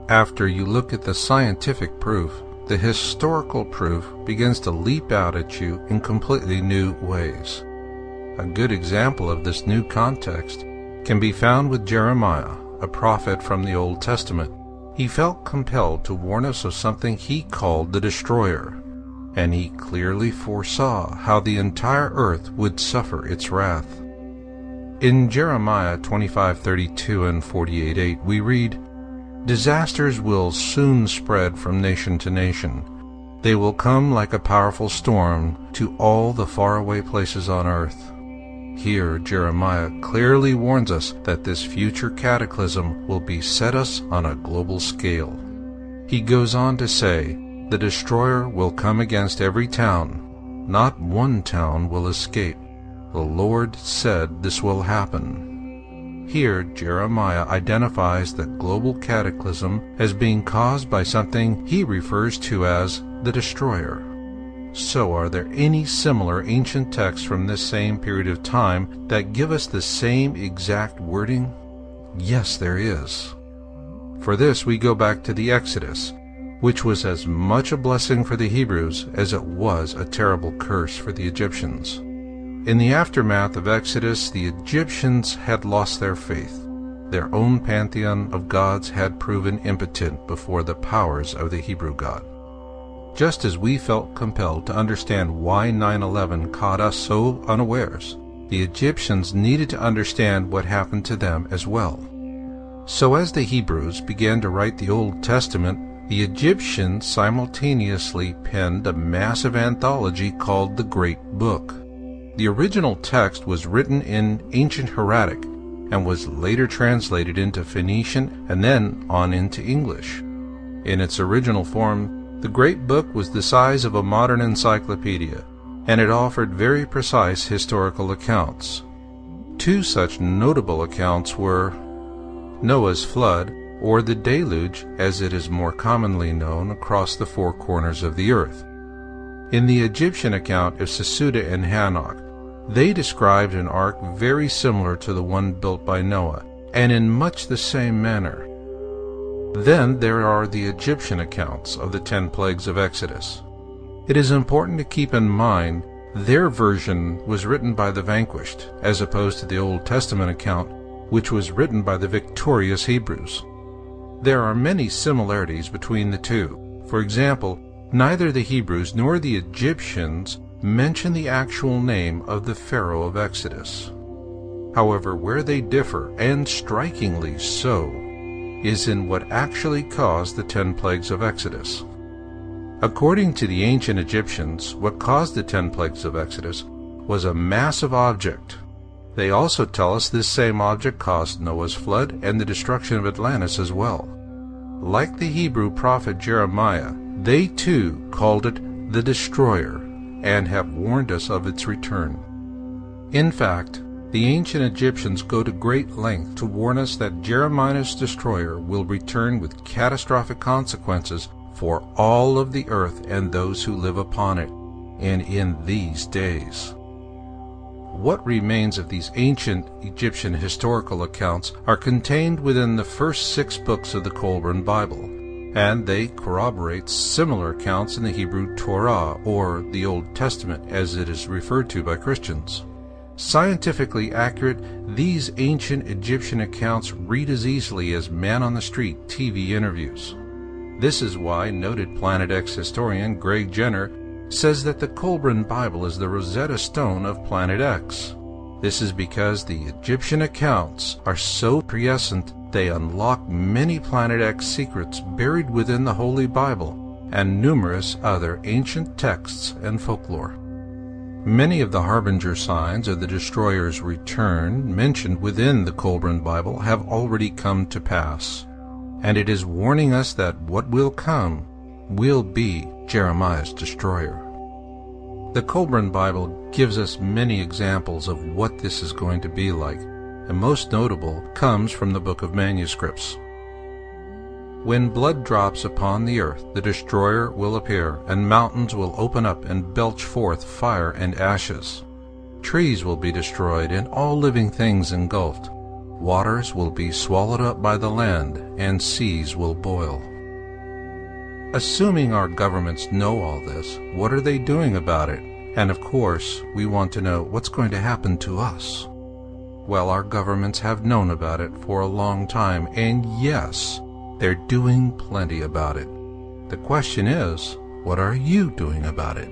After you look at the scientific proof, the historical proof begins to leap out at you in completely new ways. A good example of this new context can be found with Jeremiah, a prophet from the Old Testament. He felt compelled to warn us of something he called the destroyer, and he clearly foresaw how the entire earth would suffer its wrath. In Jeremiah 25:32 and 48:8 we read, "Disasters will soon spread from nation to nation. They will come like a powerful storm to all the faraway places on earth." Here Jeremiah clearly warns us that this future cataclysm will beset us on a global scale. He goes on to say, "The destroyer will come against every town. Not one town will escape. The Lord said this will happen." Here, Jeremiah identifies the global cataclysm as being caused by something he refers to as the destroyer. So, are there any similar ancient texts from this same period of time that give us the same exact wording? Yes, there is. For this, we go back to the Exodus, which was as much a blessing for the Hebrews as it was a terrible curse for the Egyptians. In the aftermath of Exodus, the Egyptians had lost their faith. Their own pantheon of gods had proven impotent before the powers of the Hebrew God. Just as we felt compelled to understand why 9/11 caught us so unawares, the Egyptians needed to understand what happened to them as well. So as the Hebrews began to write the Old Testament, the Egyptians simultaneously penned a massive anthology called the Great Book. The original text was written in ancient Hieratic and was later translated into Phoenician and then on into English. In its original form, the Great Book was the size of a modern encyclopedia, and it offered very precise historical accounts. Two such notable accounts were Noah's flood, or the deluge as it is more commonly known across the four corners of the earth. In the Egyptian account of Sesuda and Hanok, they described an ark very similar to the one built by Noah, and in much the same manner. Then there are the Egyptian accounts of the 10 plagues of Exodus. It is important to keep in mind their version was written by the vanquished, as opposed to the Old Testament account, which was written by the victorious Hebrews. There are many similarities between the two. For example, neither the Hebrews nor the Egyptians mention the actual name of the Pharaoh of Exodus. However, where they differ, and strikingly so, is in what actually caused the 10 plagues of Exodus. According to the ancient Egyptians, what caused the 10 plagues of Exodus was a massive object. They also tell us this same object caused Noah's flood and the destruction of Atlantis as well. Like the Hebrew prophet Jeremiah, they too called it the destroyer, and have warned us of its return. In fact, the ancient Egyptians go to great length to warn us that Jeremiah's destroyer will return with catastrophic consequences for all of the earth and those who live upon it, and in these days. What remains of these ancient Egyptian historical accounts are contained within the first 6 books of the Qumran Bible, and they corroborate similar accounts in the Hebrew Torah, or the Old Testament as it is referred to by Christians. Scientifically accurate, these ancient Egyptian accounts read as easily as man-on-the-street TV interviews. This is why noted Planet X historian Greg Jenner says that the Qumran Bible is the Rosetta Stone of Planet X. This is because the Egyptian accounts are so prescient they unlock many Planet X secrets buried within the Holy Bible and numerous other ancient texts and folklore. Many of the harbinger signs of the destroyer's return mentioned within the Qumran Bible have already come to pass. and it is warning us that what will come will be Jeremiah's destroyer. The Kolbrin Bible gives us many examples of what this is going to be like, and most notable comes from the Book of Manuscripts. When blood drops upon the earth, the destroyer will appear, and mountains will open up and belch forth fire and ashes. Trees will be destroyed, and all living things engulfed. Waters will be swallowed up by the land, and seas will boil. Assuming our governments know all this, what are they doing about it? And of course, we want to know what's going to happen to us. Well, our governments have known about it for a long time, and yes, they're doing plenty about it. The question is, what are you doing about it?